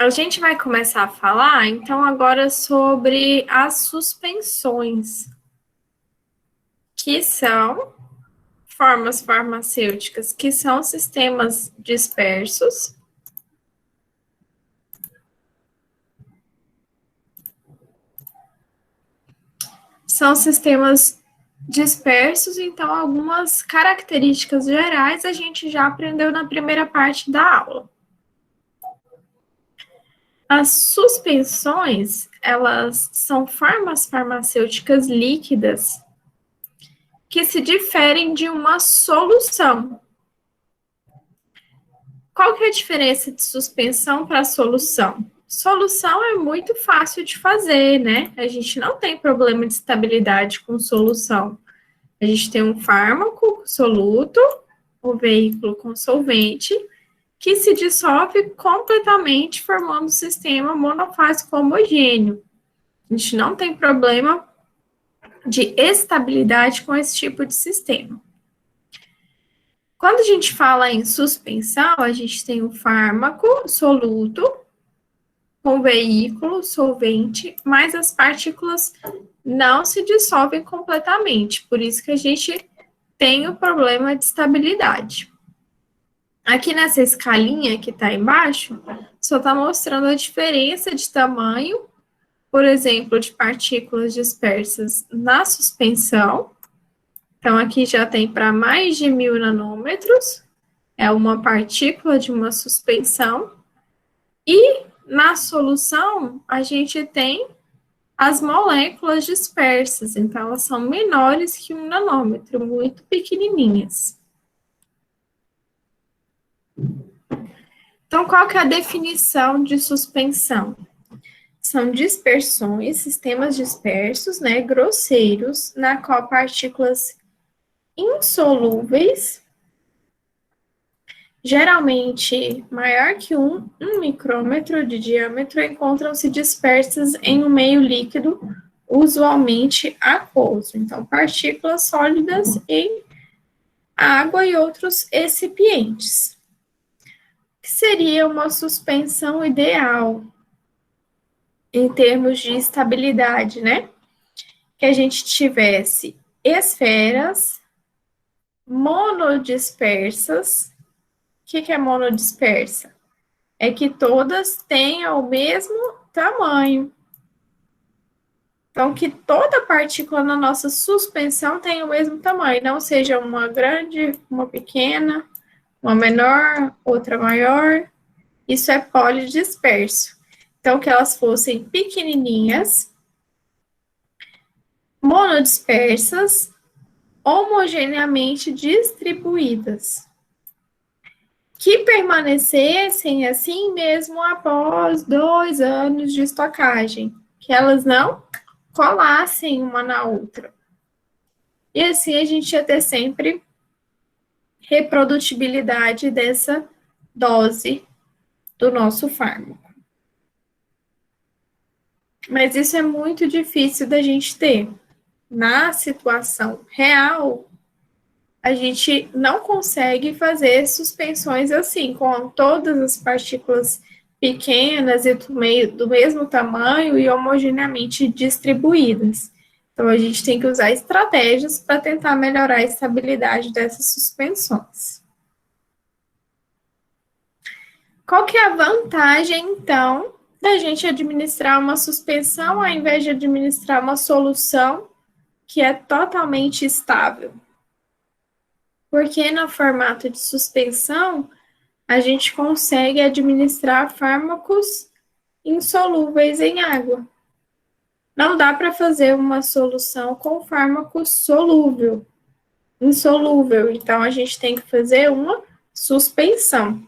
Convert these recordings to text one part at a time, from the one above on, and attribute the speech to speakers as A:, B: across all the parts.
A: A gente vai começar a falar, então, agora sobre as suspensões, que são formas farmacêuticas, que são sistemas dispersos. São sistemas dispersos, então, algumas características gerais a gente já aprendeu na primeira parte da aula. As suspensões, elas são formas farmacêuticas líquidas que se diferem de uma solução. Qual que é a diferença de suspensão para solução? Solução é muito fácil de fazer, né? A gente não tem problema de estabilidade com solução. A gente tem um fármaco soluto, o veículo com solvente, que se dissolve completamente, formando um sistema monofásico homogêneo. A gente não tem problema de estabilidade com esse tipo de sistema. Quando a gente fala em suspensão, a gente tem o fármaco soluto com veículo solvente, mas as partículas não se dissolvem completamente, por isso que a gente tem o problema de estabilidade. Aqui nessa escalinha que está embaixo, só está mostrando a diferença de tamanho, por exemplo, de partículas dispersas na suspensão. Então, aqui já tem para mais de 1000 nanômetros, é uma partícula de uma suspensão. E na solução, a gente tem as moléculas dispersas, então elas são menores que 1 nanômetro, muito pequenininhas. Então, qual que é a definição de suspensão? São dispersões, sistemas dispersos, né, grosseiros, na qual partículas insolúveis, geralmente maior que um micrômetro de diâmetro, encontram-se dispersas em um meio líquido, usualmente aquoso. Então, partículas sólidas em água e outros recipientes. O que seria uma suspensão ideal em termos de estabilidade, né? Que a gente tivesse esferas monodispersas. O que é monodispersa? É que todas tenham o mesmo tamanho. Então, que toda partícula na nossa suspensão tenha o mesmo tamanho, não seja uma grande, uma pequena, uma menor, outra maior. Isso é polidisperso. Então, que elas fossem pequenininhas, monodispersas, homogeneamente distribuídas, que permanecessem assim mesmo após 2 anos de estocagem, que elas não colassem uma na outra. E assim a gente ia ter sempre reprodutibilidade dessa dose do nosso fármaco. Mas isso é muito difícil da gente ter. Na situação real, a gente não consegue fazer suspensões assim, com todas as partículas pequenas e do mesmo tamanho e homogeneamente distribuídas. Então, a gente tem que usar estratégias para tentar melhorar a estabilidade dessas suspensões. Qual que é a vantagem, então, da gente administrar uma suspensão ao invés de administrar uma solução que é totalmente estável? Porque no formato de suspensão, a gente consegue administrar fármacos insolúveis em água. Não dá para fazer uma solução com fármaco insolúvel. Então, a gente tem que fazer uma suspensão.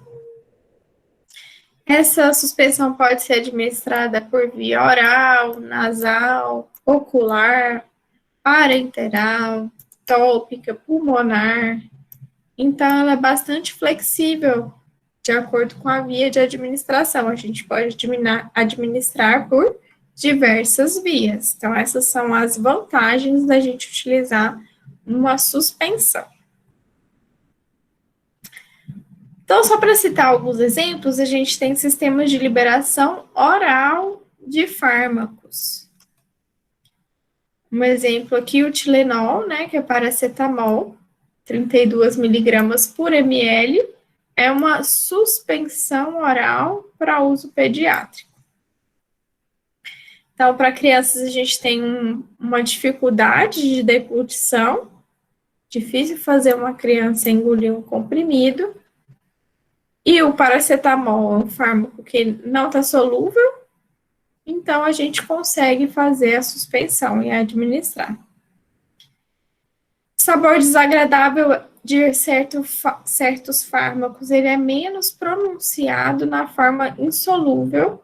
A: Essa suspensão pode ser administrada por via oral, nasal, ocular, parenteral, tópica, pulmonar. Então, ela é bastante flexível de acordo com a via de administração. A gente pode administrar por diversas vias. Então, essas são as vantagens da gente utilizar uma suspensão. Então, só para citar alguns exemplos, a gente tem sistemas de liberação oral de fármacos. Um exemplo aqui, o Tilenol, né, que é paracetamol, 32 miligramas por ml, é uma suspensão oral para uso pediátrico. Então, para crianças, a gente tem uma dificuldade de deglutição, difícil fazer uma criança engolir um comprimido, e o paracetamol é um fármaco que não está solúvel, então a gente consegue fazer a suspensão e administrar. Sabor desagradável de certos fármacos, ele é menos pronunciado na forma insolúvel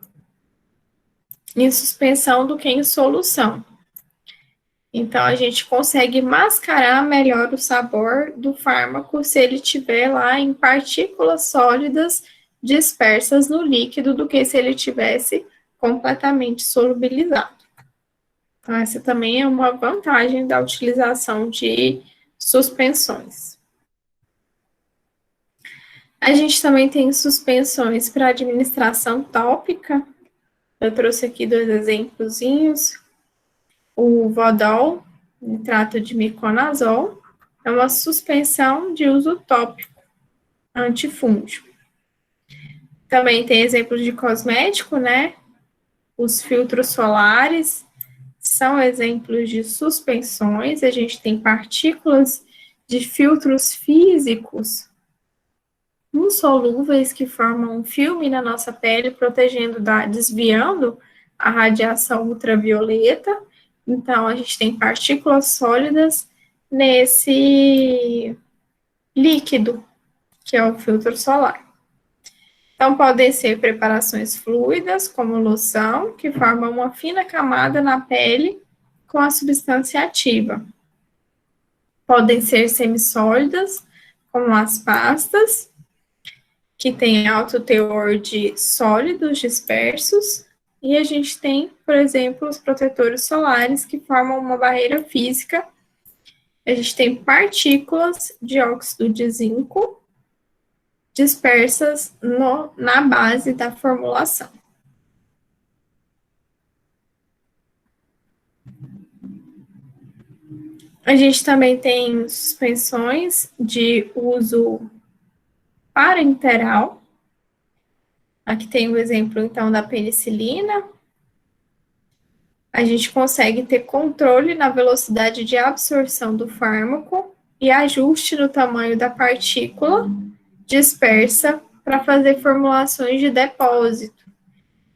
A: em suspensão do que em solução. Então, a gente consegue mascarar melhor o sabor do fármaco se ele estiver lá em partículas sólidas dispersas no líquido do que se ele tivesse completamente solubilizado. Então, essa também é uma vantagem da utilização de suspensões. A gente também tem suspensões para administração tópica. Eu trouxe aqui dois exemplozinhos. O Vodol, nitrato de miconazol, é uma suspensão de uso tópico antifúngico. Também tem exemplos de cosmético, né? Os filtros solares são exemplos de suspensões. A gente tem partículas de filtros físicos insolúveis que formam um filme na nossa pele, desviando a radiação ultravioleta. Então, a gente tem partículas sólidas nesse líquido, que é o filtro solar. Então, podem ser preparações fluidas, como loção, que formam uma fina camada na pele com a substância ativa. Podem ser semissólidas, como as pastas, que têm alto teor de sólidos dispersos. E a gente tem, por exemplo, os protetores solares, que formam uma barreira física. A gente tem partículas de óxido de zinco dispersas na base da formulação. A gente também tem suspensões de uso parenteral. Aqui tem o exemplo, então, da penicilina. A gente consegue ter controle na velocidade de absorção do fármaco e ajuste no tamanho da partícula dispersa para fazer formulações de depósito.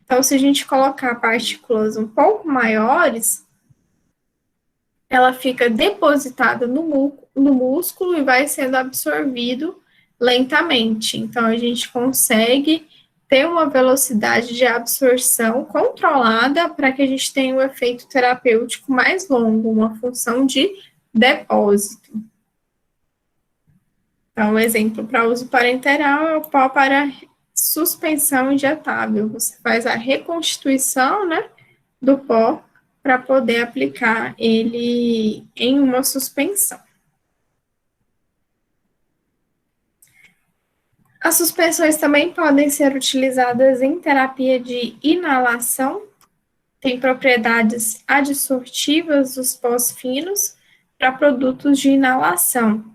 A: Então, se a gente colocar partículas um pouco maiores, ela fica depositada no músculo e vai sendo absorvido lentamente. Então, a gente consegue ter uma velocidade de absorção controlada para que a gente tenha um efeito terapêutico mais longo, uma função de depósito. Então, um exemplo para uso parenteral é o pó para suspensão injetável. Você faz a reconstituição, né, do pó para poder aplicar ele em uma suspensão. As suspensões também podem ser utilizadas em terapia de inalação, tem propriedades adsortivas dos pós finos para produtos de inalação.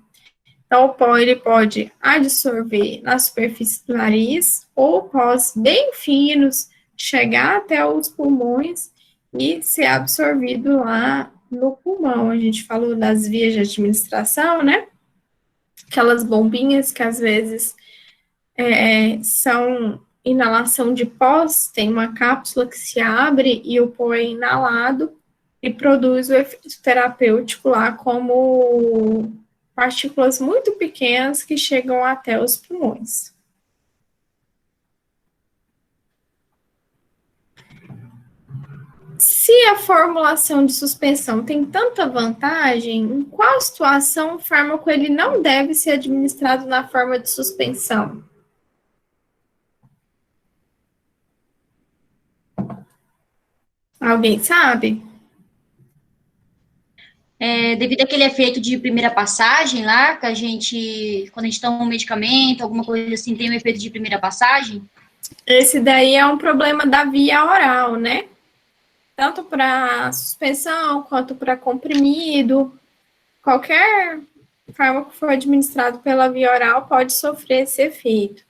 A: Então, o pó ele pode adsorver na superfície do nariz ou pós bem finos chegar até os pulmões e ser absorvido lá no pulmão. A gente falou das vias de administração, né? Aquelas bombinhas que às vezes são inalação de pós, tem uma cápsula que se abre e o pó é inalado e produz o efeito terapêutico lá como partículas muito pequenas que chegam até os pulmões. Se a formulação de suspensão tem tanta vantagem, em qual situação o fármaco ele não deve ser administrado na forma de suspensão? Alguém sabe?
B: devido àquele efeito de primeira passagem lá, que a gente, quando a gente toma um medicamento, alguma coisa assim, tem um efeito de primeira passagem?
A: Esse daí é um problema da via oral, né? Tanto para suspensão quanto para comprimido. Qualquer fármaco que for administrado pela via oral pode sofrer esse efeito.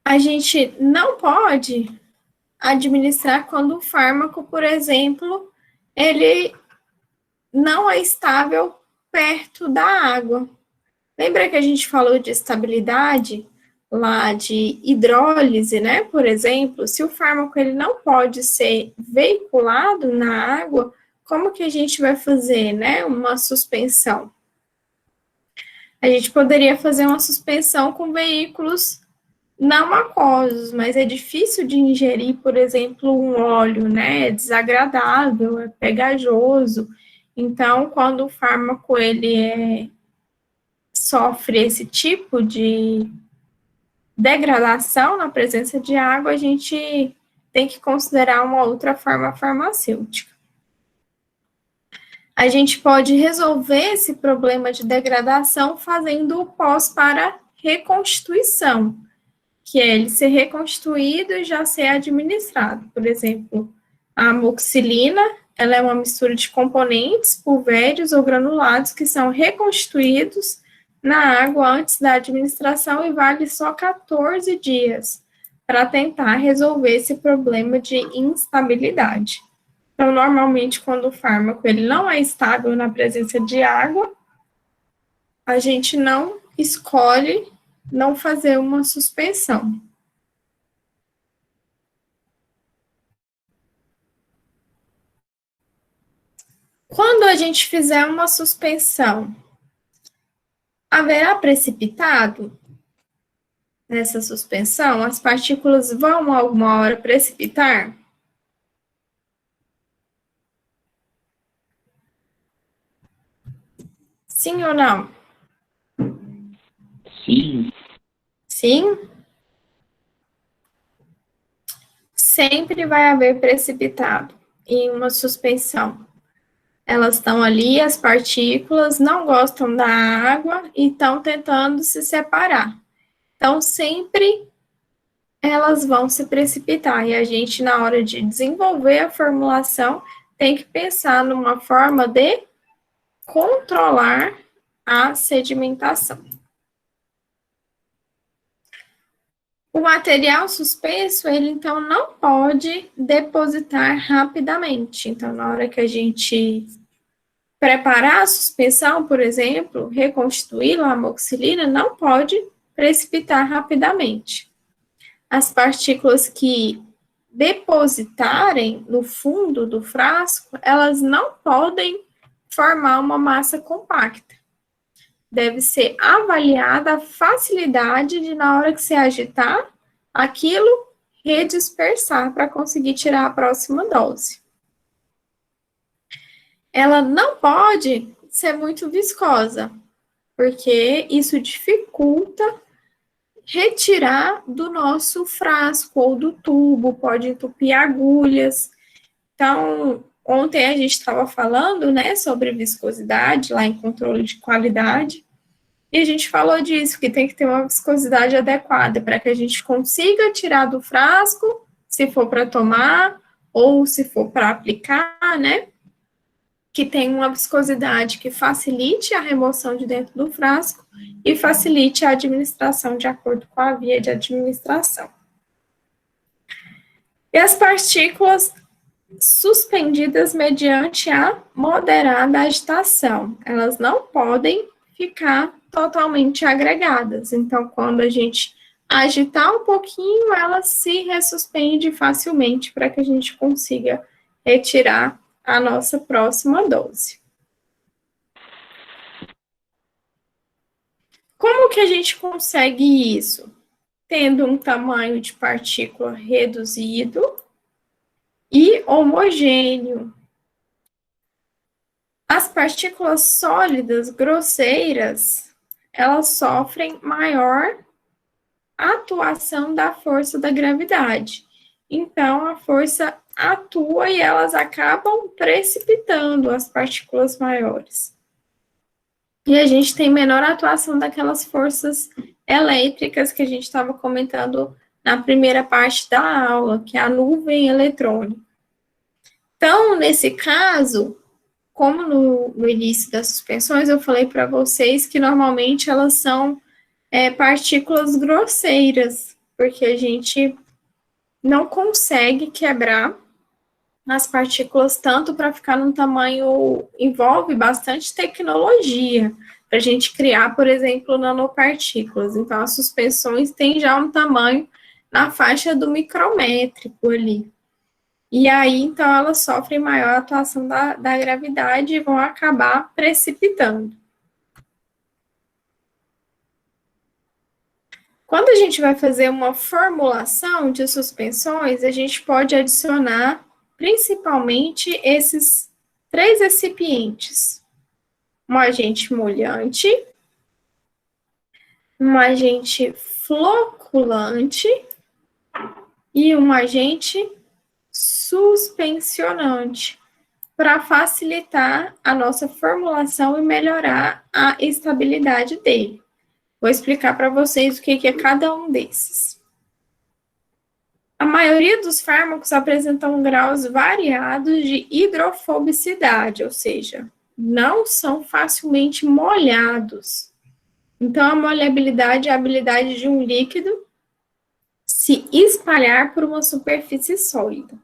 A: A gente não pode administrar quando o fármaco, por exemplo, ele não é estável perto da água. Lembra que a gente falou de estabilidade lá de hidrólise, né? Por exemplo, se o fármaco ele não pode ser veiculado na água, como que a gente vai fazer, né? Uma suspensão. A gente poderia fazer uma suspensão com veículos não aquosos, mas é difícil de ingerir, por exemplo, um óleo, né? É desagradável, é pegajoso. Então, quando o fármaco sofre esse tipo de degradação na presença de água, a gente tem que considerar uma outra forma farmacêutica. A gente pode resolver esse problema de degradação fazendo o pós para reconstituição, que é ele ser reconstituído e já ser administrado. Por exemplo, a amoxicilina, ela é uma mistura de componentes pulvérios ou granulados que são reconstituídos na água antes da administração e vale só 14 dias para tentar resolver esse problema de instabilidade. Então, normalmente, quando o fármaco ele não é estável na presença de água, a gente não escolhe não fazer uma suspensão. Quando a gente fizer uma suspensão, haverá precipitado nessa suspensão? As partículas vão alguma hora precipitar? Sim ou não?
C: Sim.
A: Sim? Sempre vai haver precipitado em uma suspensão. Elas estão ali, as partículas não gostam da água e estão tentando se separar. Então, sempre elas vão se precipitar. E a gente, na hora de desenvolver a formulação, tem que pensar numa forma de controlar a sedimentação. O material suspenso, ele então não pode depositar rapidamente. Então, na hora que a gente preparar a suspensão, por exemplo, reconstituir a amoxicilina, não pode precipitar rapidamente. As partículas que depositarem no fundo do frasco, elas não podem formar uma massa compacta. Deve ser avaliada a facilidade de, na hora que você agitar, aquilo redispersar para conseguir tirar a próxima dose. Ela não pode ser muito viscosa, porque isso dificulta retirar do nosso frasco ou do tubo, pode entupir agulhas. Então, ontem a gente estava falando, né, sobre viscosidade, lá em controle de qualidade, e a gente falou disso, que tem que ter uma viscosidade adequada para que a gente consiga tirar do frasco, se for para tomar, ou se for para aplicar, né, que tem uma viscosidade que facilite a remoção de dentro do frasco e facilite a administração de acordo com a via de administração. E as partículas suspendidas mediante a moderada agitação. Elas não podem ficar totalmente agregadas. Então, quando a gente agitar um pouquinho, ela se ressuspende facilmente para que a gente consiga retirar a nossa próxima dose. Como que a gente consegue isso? Tendo um tamanho de partícula reduzido e homogêneo. As partículas sólidas grosseiras, elas sofrem maior atuação da força da gravidade. Então, a força atua e elas acabam precipitando as partículas maiores. E a gente tem menor atuação daquelas forças elétricas que a gente estava comentando na primeira parte da aula, que é a nuvem eletrônica. Então, nesse caso, como no início das suspensões, eu falei para vocês que normalmente elas são partículas grosseiras, porque a gente não consegue quebrar as partículas tanto para ficar num tamanho, envolve bastante tecnologia, para a gente criar, por exemplo, nanopartículas. Então, as suspensões têm já um tamanho na faixa do micrométrico ali. E aí, então, elas sofrem maior atuação da gravidade e vão acabar precipitando. Quando a gente vai fazer uma formulação de suspensões, a gente pode adicionar principalmente esses 3 recipientes: um agente molhante, um agente floculante e um agente suspensionante, para facilitar a nossa formulação e melhorar a estabilidade dele. Vou explicar para vocês o que é cada um desses. A maioria dos fármacos apresentam graus variados de hidrofobicidade, ou seja, não são facilmente molhados. Então, a molhabilidade é a habilidade de um líquido se espalhar por uma superfície sólida.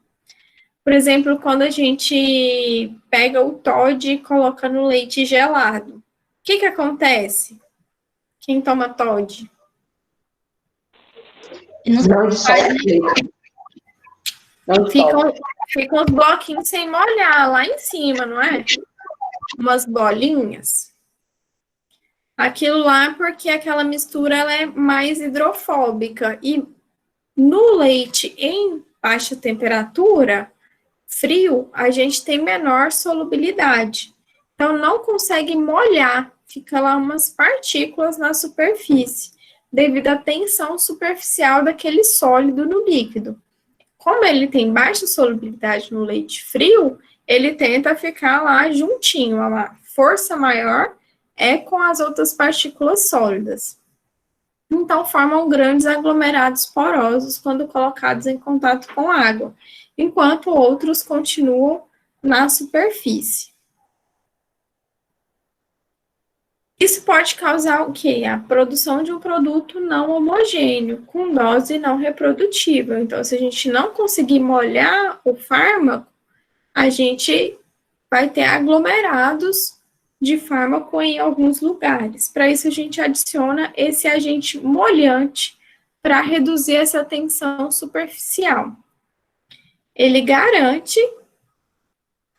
A: Por exemplo, quando a gente pega o Toddy e coloca no leite gelado, o que acontece? Quem toma Toddy?
C: Não dissolve.
A: Ficam os bloquinhos sem molhar lá em cima, não é? Umas bolinhas. Aquilo lá é porque aquela mistura ela é mais hidrofóbica. E no leite em baixa temperatura, frio, a gente tem menor solubilidade. Então, não consegue molhar. Fica lá umas partículas na superfície, devido à tensão superficial daquele sólido no líquido. Como ele tem baixa solubilidade no leite frio, ele tenta ficar lá juntinho, a força maior é com as outras partículas sólidas. Então, formam grandes aglomerados porosos quando colocados em contato com água, enquanto outros continuam na superfície. Isso pode causar o quê? A produção de um produto não homogêneo, com dose não reprodutível. Então, se a gente não conseguir molhar o fármaco, a gente vai ter aglomerados de fármaco em alguns lugares. Para isso, a gente adiciona esse agente molhante para reduzir essa tensão superficial. Ele garante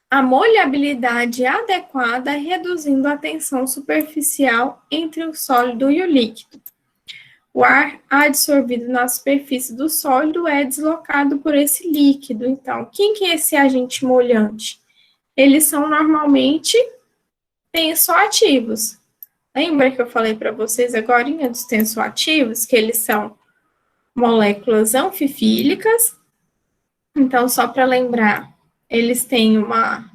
A: a molhabilidade adequada, reduzindo a tensão superficial entre o sólido e o líquido. O ar absorvido na superfície do sólido é deslocado por esse líquido. Então, quem que é esse agente molhante? Eles são normalmente tensoativos. Lembra que eu falei para vocês agora dos tensoativos, que eles são moléculas anfifílicas? Então, só para lembrar, eles têm uma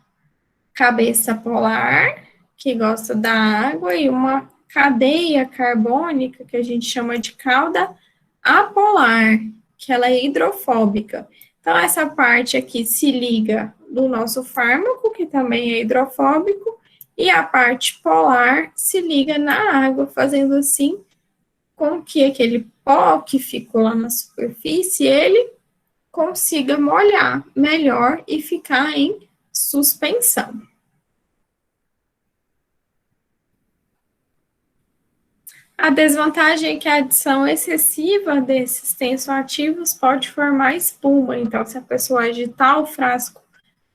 A: cabeça polar, que gosta da água, e uma cadeia carbônica, que a gente chama de cauda apolar, que ela é hidrofóbica. Então, essa parte aqui se liga do nosso fármaco, que também é hidrofóbico, e a parte polar se liga na água, fazendo assim com que aquele pó que ficou lá na superfície, ele consiga molhar melhor e ficar em suspensão. A desvantagem é que a adição excessiva desses tensoativos pode formar espuma. Então, se a pessoa agitar o frasco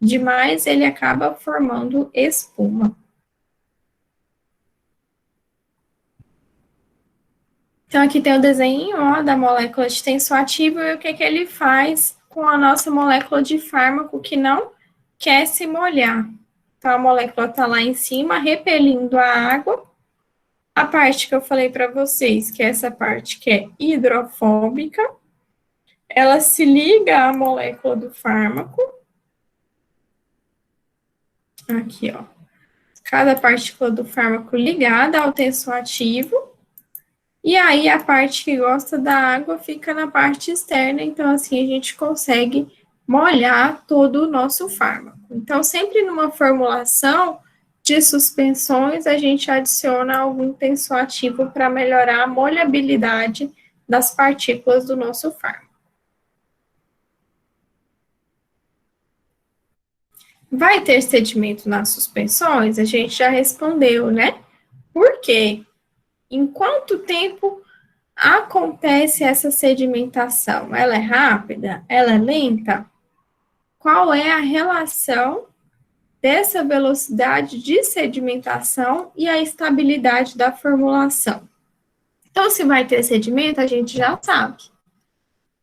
A: demais, ele acaba formando espuma. Então, aqui tem o desenho da molécula de tensoativo e o que ele faz com a nossa molécula de fármaco que não quer se molhar. Então, a molécula está lá em cima, repelindo a água. A parte que eu falei para vocês, que é essa parte que é hidrofóbica, ela se liga à molécula do fármaco Aqui, ó. Cada partícula do fármaco ligada ao tensoativo. E aí, a parte que gosta da água fica na parte externa. Então, assim, a gente consegue molhar todo o nosso fármaco. Então, sempre numa formulação de suspensões, a gente adiciona algum tensoativo para melhorar a molhabilidade das partículas do nosso fármaco. Vai ter sedimento nas suspensões? A gente já respondeu, né? Por quê? Em quanto tempo acontece essa sedimentação? Ela é rápida? Ela é lenta? Qual é a relação dessa velocidade de sedimentação e a estabilidade da formulação? Então, se vai ter sedimento, a gente já sabe.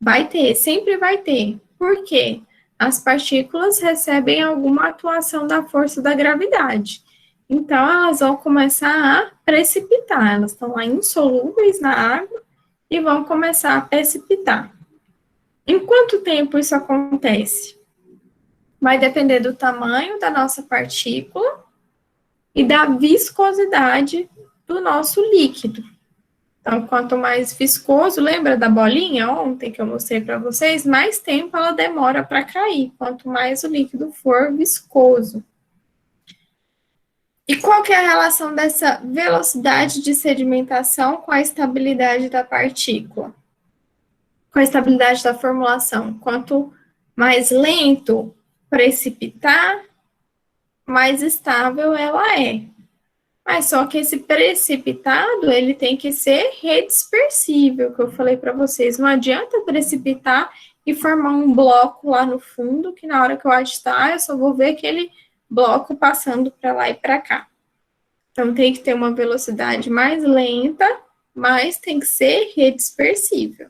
A: Vai ter, sempre vai ter. Por quê? As partículas recebem alguma atuação da força da gravidade. Então, elas vão começar a precipitar. Elas estão lá insolúveis na água e vão começar a precipitar. Em quanto tempo isso acontece? Vai depender do tamanho da nossa partícula e da viscosidade do nosso líquido. Então, quanto mais viscoso, lembra da bolinha ontem que eu mostrei para vocês? Mais tempo ela demora para cair, quanto mais o líquido for viscoso. E qual que é a relação dessa velocidade de sedimentação com a estabilidade da partícula? Com a estabilidade da formulação. Quanto mais lento precipitar, mais estável ela é. Mas só que esse precipitado, ele tem que ser redispersível, que eu falei para vocês. Não adianta precipitar e formar um bloco lá no fundo, que na hora que eu agitar, eu só vou ver aquele bloco passando para lá e para cá. Então, tem que ter uma velocidade mais lenta, mas tem que ser redispersível.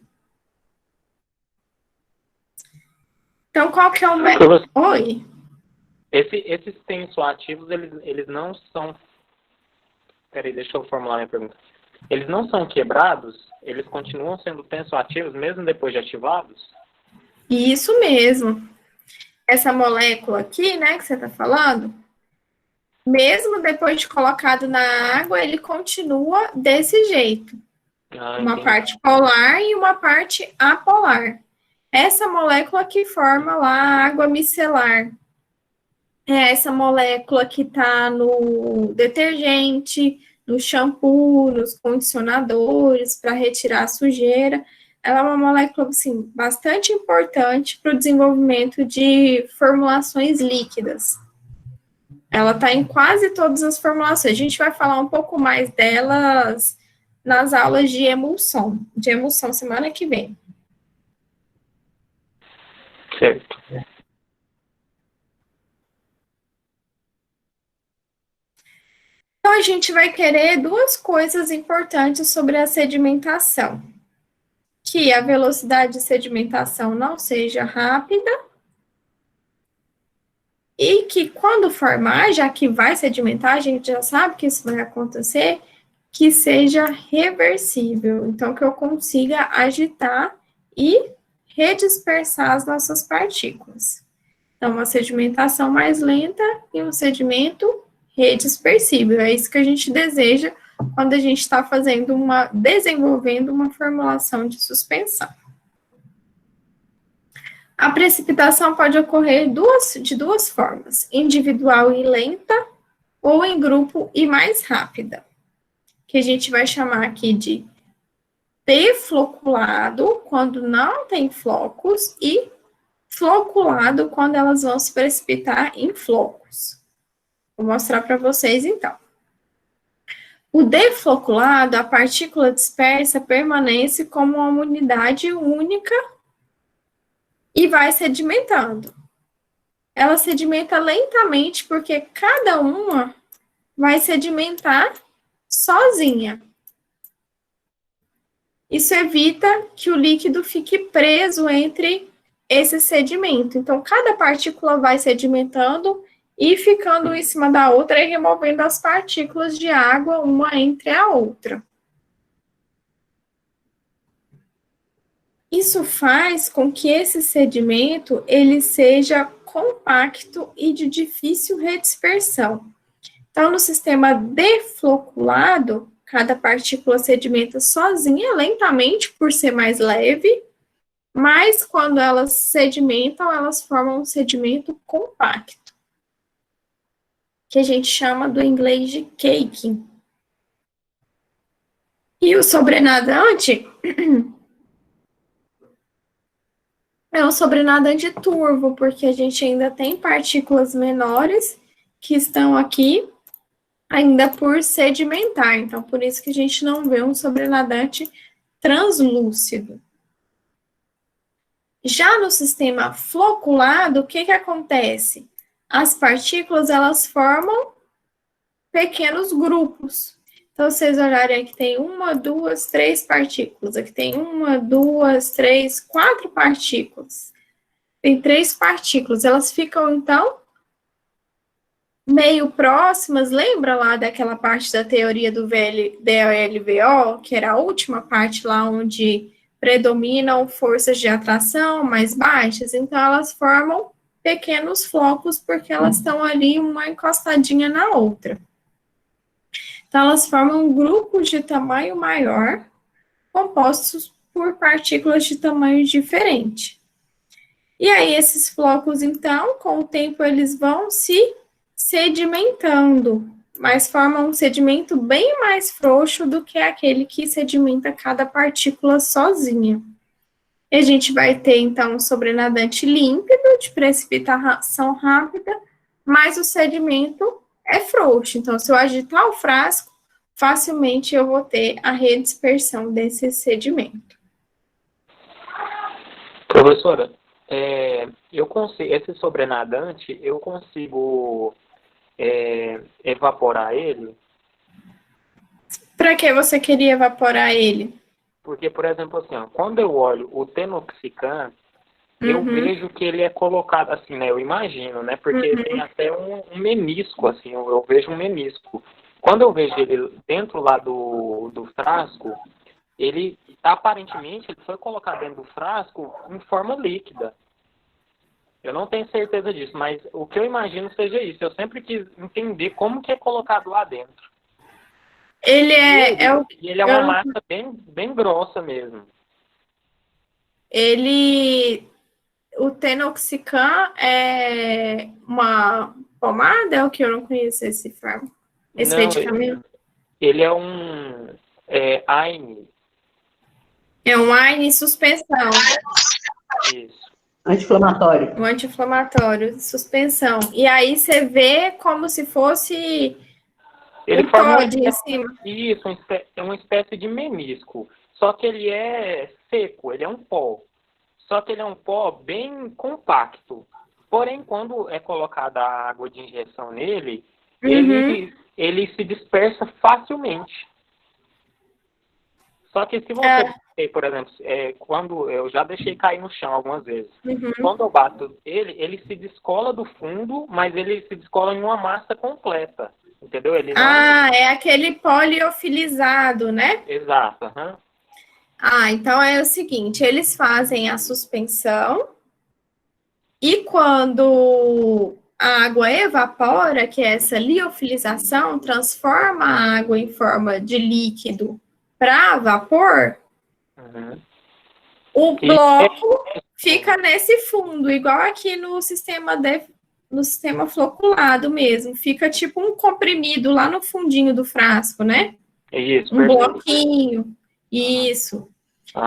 A: Então, qual que é o método? Oi?
D: Esses tensoativos, eles não são... Peraí, deixa eu formular minha pergunta. Eles não são quebrados? Eles continuam sendo tensoativos mesmo depois de ativados?
A: Isso mesmo. Essa molécula aqui, né, que você está falando, mesmo depois de colocado na água, ele continua desse jeito. Uma
D: Entendi.
A: parte polar e uma parte apolar. Essa molécula que forma lá a água micelar. É essa molécula que está no detergente, no shampoo, nos condicionadores, para retirar a sujeira. Ela é uma molécula, assim, bastante importante para o desenvolvimento de formulações líquidas. Ela está em quase todas as formulações. A gente vai falar um pouco mais delas nas aulas de emulsão semana que vem.
D: Certo.
A: Então, a gente vai querer duas coisas importantes sobre a sedimentação. Que a velocidade de sedimentação não seja rápida e que quando formar, já que vai sedimentar, a gente já sabe que isso vai acontecer, que seja reversível. Então, que eu consiga agitar e redispersar as nossas partículas. Então, uma sedimentação mais lenta e um sedimento redispersível. É isso que a gente deseja quando a gente está desenvolvendo uma formulação de suspensão. A precipitação pode ocorrer de duas formas, individual e lenta, ou em grupo e mais rápida, que a gente vai chamar aqui de defloculado, quando não tem flocos, e floculado, quando elas vão se precipitar em flocos. Vou mostrar para vocês, então. O defloculado, a partícula dispersa permanece como uma unidade única e vai sedimentando. Ela sedimenta lentamente porque cada uma vai sedimentar sozinha. Isso evita que o líquido fique preso entre esse sedimento. Então, cada partícula vai sedimentando e ficando em cima da outra e removendo as partículas de água uma entre a outra. isso faz com que esse sedimento ele seja compacto e de difícil redispersão. Então, no sistema defloculado, cada partícula sedimenta sozinha, lentamente, por ser mais leve, mas quando elas sedimentam, elas formam um sedimento compacto, que a gente chama do inglês de caking. E o sobrenadante é um sobrenadante turvo, porque a gente ainda tem partículas menores que estão aqui ainda por sedimentar. Então, por isso que a gente não vê um sobrenadante translúcido. Já no sistema floculado, o que que acontece? As partículas, elas formam pequenos grupos. Então, vocês olharem aqui, tem 1, 2, 3 partículas. Aqui tem 1, 2, 3, 4 partículas. Tem 3 partículas. Elas ficam, então, meio próximas. Lembra lá daquela parte da teoria do LVO, que era a última parte lá onde predominam forças de atração mais baixas? Então, elas formam pequenos flocos porque elas estão ali uma encostadinha na outra. Então, elas formam grupos de tamanho maior, compostos por partículas de tamanho diferente. E aí, esses flocos, então, com o tempo, eles vão se sedimentando, mas formam um sedimento bem mais frouxo do que aquele que sedimenta cada partícula sozinha. E a gente vai ter, então, um sobrenadante límpido, de precipitação rápida, mas o sedimento é frouxo. Então, se eu agitar o frasco, facilmente eu vou ter a redispersão desse sedimento.
D: Professora, esse sobrenadante, eu consigo evaporar ele?
A: Para que você queria evaporar ele?
D: Porque, por exemplo, assim, ó, quando eu olho o tenoxicam, eu vejo que ele é colocado assim, né? Eu imagino, né? Porque tem até um menisco, assim, eu vejo um menisco. Quando eu vejo ele dentro lá do frasco, ele, aparentemente, ele foi colocado dentro do frasco em forma líquida. Eu não tenho certeza disso, mas o que eu imagino seja isso. Eu sempre quis entender como que é colocado lá dentro.
A: Ele
D: ele é uma massa bem grossa mesmo.
A: O tenoxicam é uma pomada? É o que eu não conheço esse medicamento?
D: Ele é um AINE.
A: É um AINE suspensão.
D: Isso.
C: Anti-inflamatório.
A: Um anti-inflamatório, suspensão. E aí você vê como se fosse
D: Ele
A: forma em cima.
D: Isso, é uma espécie de menisco. Só que ele é seco, ele é um pó. Só que ele é um pó bem compacto. Porém, quando é colocada a água de injeção nele, ele se dispersa facilmente. Só que se você, por exemplo, quando eu já deixei cair no chão algumas vezes, quando eu bato ele se descola do fundo, mas ele se descola em uma massa completa, entendeu? Ele não...
A: é aquele poliofilizado, né?
D: Exato.
A: Então é o seguinte, eles fazem a suspensão e quando a água evapora, que é essa liofilização, transforma a água em forma de líquido para vapor, o bloco fica nesse fundo, igual aqui no sistema floculado mesmo. Fica tipo um comprimido lá no fundinho do frasco, né?
D: Isso,
A: um bloquinho. Isso.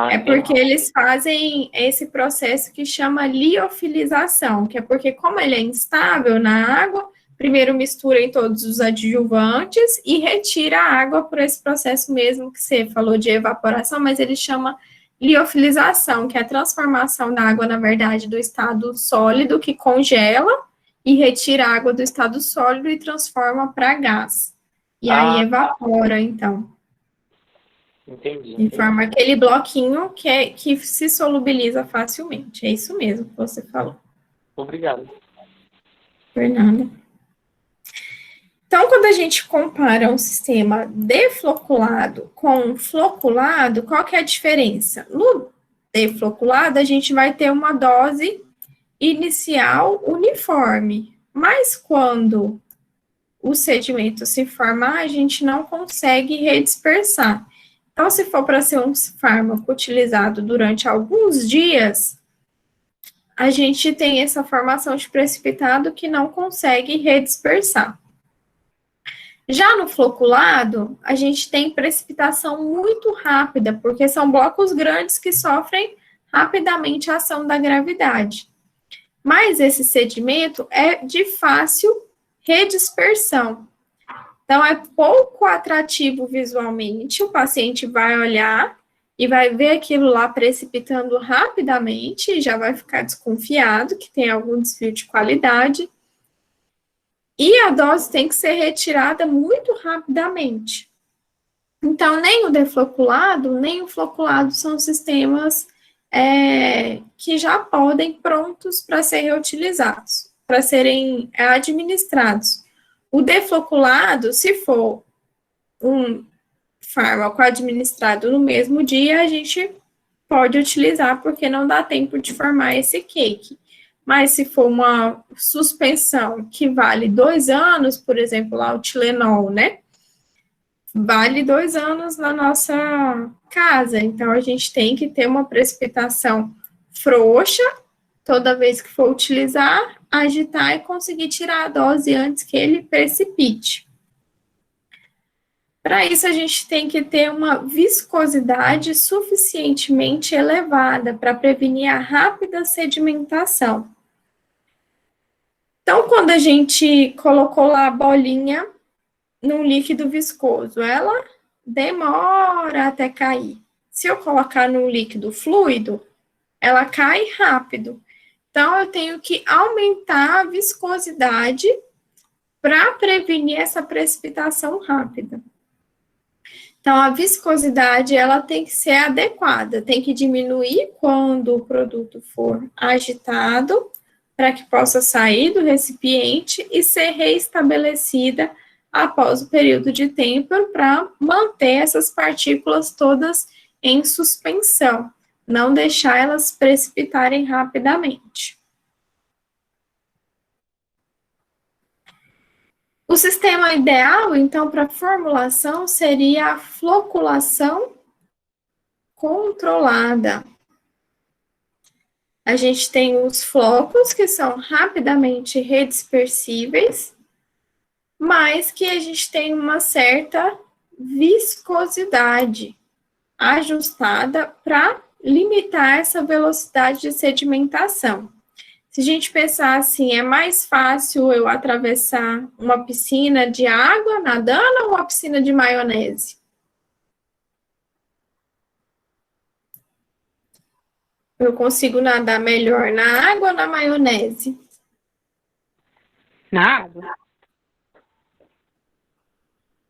A: É porque eles fazem esse processo que chama liofilização, que é porque como ele é instável na água, primeiro mistura em todos os adjuvantes e retira a água por esse processo mesmo que você falou de evaporação, mas ele chama liofilização, que é a transformação da água, na verdade, do estado sólido, que congela, e retira a água do estado sólido e transforma para gás. E aí evapora, então.
D: Entendi.
A: E forma aquele bloquinho que se solubiliza facilmente. É isso mesmo que você falou.
D: Obrigado.
A: Por nada. Então, quando a gente compara um sistema defloculado com um floculado, qual que é a diferença? No defloculado, a gente vai ter uma dose inicial uniforme. Mas quando o sedimento se formar, a gente não consegue redispersar. Então, se for para ser um fármaco utilizado durante alguns dias, a gente tem essa formação de precipitado que não consegue redispersar. Já no floculado, a gente tem precipitação muito rápida, porque são blocos grandes que sofrem rapidamente a ação da gravidade. Mas esse sedimento é de fácil redispersão. Então, é pouco atrativo visualmente, o paciente vai olhar e vai ver aquilo lá precipitando rapidamente, e já vai ficar desconfiado que tem algum desvio de qualidade. E a dose tem que ser retirada muito rapidamente. Então, nem o defloculado, nem o floculado são sistemas que já podem prontos para serem reutilizados, para serem administrados. O defloculado, se for um fármaco administrado no mesmo dia, a gente pode utilizar, porque não dá tempo de formar esse cake. Mas se for uma suspensão que vale 2 anos, por exemplo, lá o Tilenol, né? Vale 2 anos na nossa casa. Então, a gente tem que ter uma precipitação frouxa toda vez que for utilizar, agitar e conseguir tirar a dose antes que ele precipite. Para isso, a gente tem que ter uma viscosidade suficientemente elevada para prevenir a rápida sedimentação. Então, quando a gente colocou lá a bolinha num líquido viscoso, ela demora até cair. Se eu colocar num líquido fluido, ela cai rápido. Então, eu tenho que aumentar a viscosidade para prevenir essa precipitação rápida. Então, a viscosidade, ela tem que ser adequada, tem que diminuir quando o produto for agitado, para que possa sair do recipiente e ser reestabelecida após o período de tempo, para manter essas partículas todas em suspensão, não deixar elas precipitarem rapidamente. O sistema ideal, então, para formulação seria a floculação controlada. A gente tem os flocos, que são rapidamente redispersíveis, mas que a gente tem uma certa viscosidade ajustada para limitar essa velocidade de sedimentação. Se a gente pensar assim, é mais fácil eu atravessar uma piscina de água nadando ou uma piscina de maionese? Eu consigo nadar melhor na água ou na maionese?
E: Na água.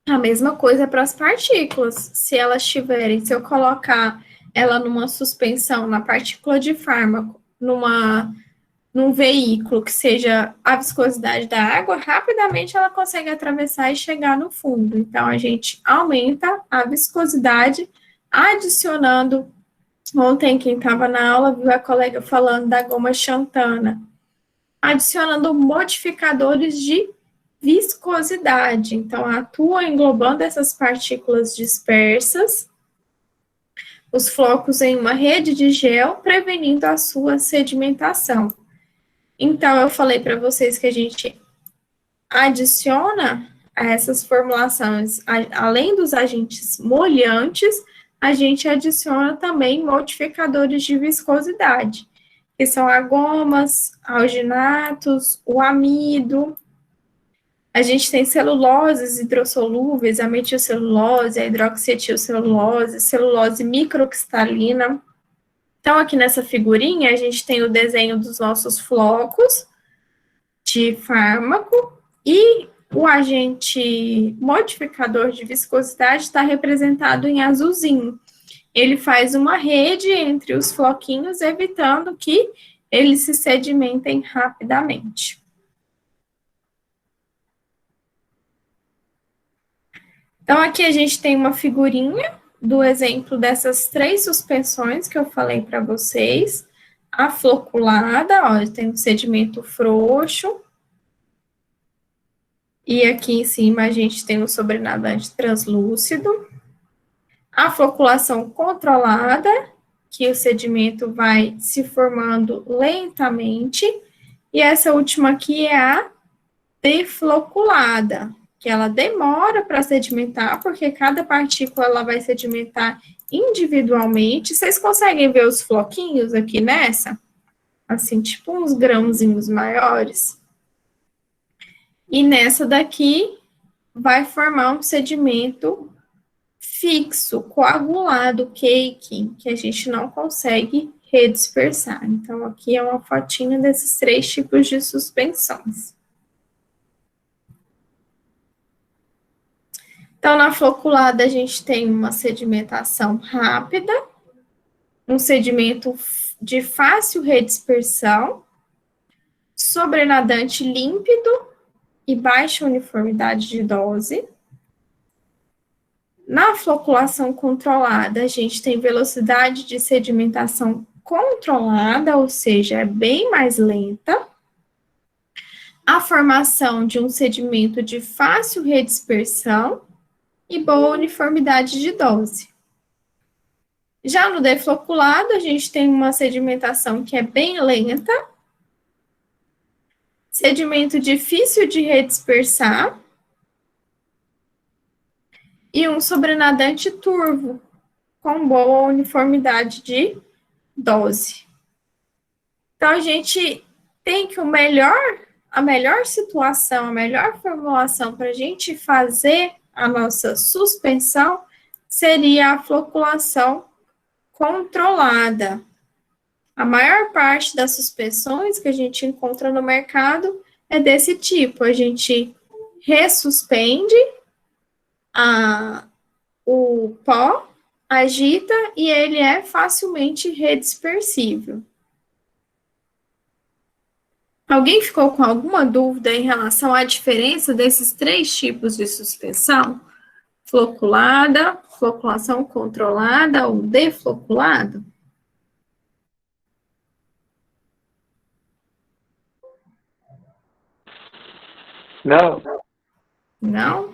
A: A mesma coisa para as partículas. Se elas tiverem, se eu colocar ela numa suspensão, na partícula de fármaco, num veículo que seja a viscosidade da água, rapidamente ela consegue atravessar e chegar no fundo. Então, a gente aumenta a viscosidade, adicionando. Ontem, quem estava na aula, viu a colega falando da goma xantana, adicionando modificadores de viscosidade. Então, atua englobando essas partículas dispersas, os flocos em uma rede de gel, prevenindo a sua sedimentação. Então, eu falei para vocês que a gente adiciona a essas formulações, além dos agentes molhantes, a gente adiciona também modificadores de viscosidade, que são agomas, alginatos, o amido. A gente tem celuloses hidrossolúveis, a metilcelulose, a hidroxietilcelulose, celulose microcristalina. Então, aqui nessa figurinha, a gente tem o desenho dos nossos flocos de fármaco e o agente modificador de viscosidade está representado em azulzinho. Ele faz uma rede entre os floquinhos, evitando que eles se sedimentem rapidamente. Então, aqui a gente tem uma figurinha do exemplo dessas 3 suspensões que eu falei para vocês. A floculada, ó, tem um sedimento frouxo. E aqui em cima a gente tem um sobrenadante translúcido. A floculação controlada, que o sedimento vai se formando lentamente. E essa última aqui é a defloculada, que ela demora para sedimentar, porque cada partícula ela vai sedimentar individualmente. Vocês conseguem ver os floquinhos aqui nessa? Assim, tipo uns grãozinhos maiores. E nessa daqui vai formar um sedimento fixo, coagulado, cake, que a gente não consegue redispersar. Então, aqui é uma fotinha desses 3 tipos de suspensões. Então, na floculada, a gente tem uma sedimentação rápida, um sedimento de fácil redispersão, sobrenadante límpido e baixa uniformidade de dose. Na floculação controlada, a gente tem velocidade de sedimentação controlada, ou seja, é bem mais lenta. A formação de um sedimento de fácil redispersão e boa uniformidade de dose. Já no defloculado, a gente tem uma sedimentação que é bem lenta, sedimento difícil de redispersar e um sobrenadante turvo, com boa uniformidade de dose. Então, a gente tem que a melhor situação, a melhor formulação para a gente fazer a nossa suspensão seria a floculação controlada. A maior parte das suspensões que a gente encontra no mercado é desse tipo. A gente ressuspende o pó, agita e ele é facilmente redispersível. Alguém ficou com alguma dúvida em relação à diferença desses 3 tipos de suspensão? Floculada, floculação controlada ou defloculado?
D: Não.
A: Não?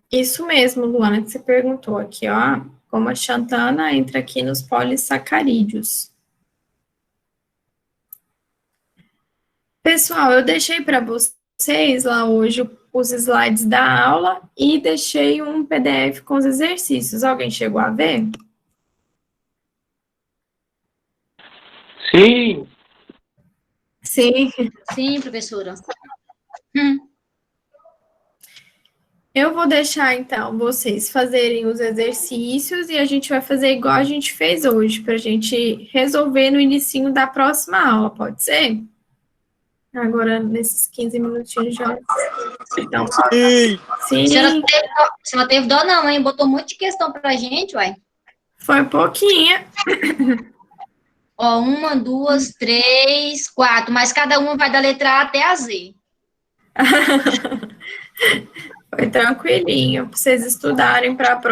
A: Isso mesmo, Luana, que você perguntou aqui, ó, como a xantana entra aqui nos polissacarídeos. Pessoal, eu deixei para vocês lá hoje os slides da aula e deixei um PDF com os exercícios. Alguém chegou a ver?
D: Sim.
A: Sim.
B: Sim, professora.
A: Eu vou deixar, então, vocês fazerem os exercícios e a gente vai fazer igual a gente fez hoje, para a gente resolver no inicinho da próxima aula, pode ser? Agora, nesses 15 minutinhos já. Então, sim.
B: Você não teve dó não, hein? Botou um monte de questão pra gente, uai.
A: Foi pouquinha.
B: Ó, 1, 2, 3, 4, mas cada uma vai da letra A até a Z.
A: Foi tranquilinho, para vocês estudarem para a prova.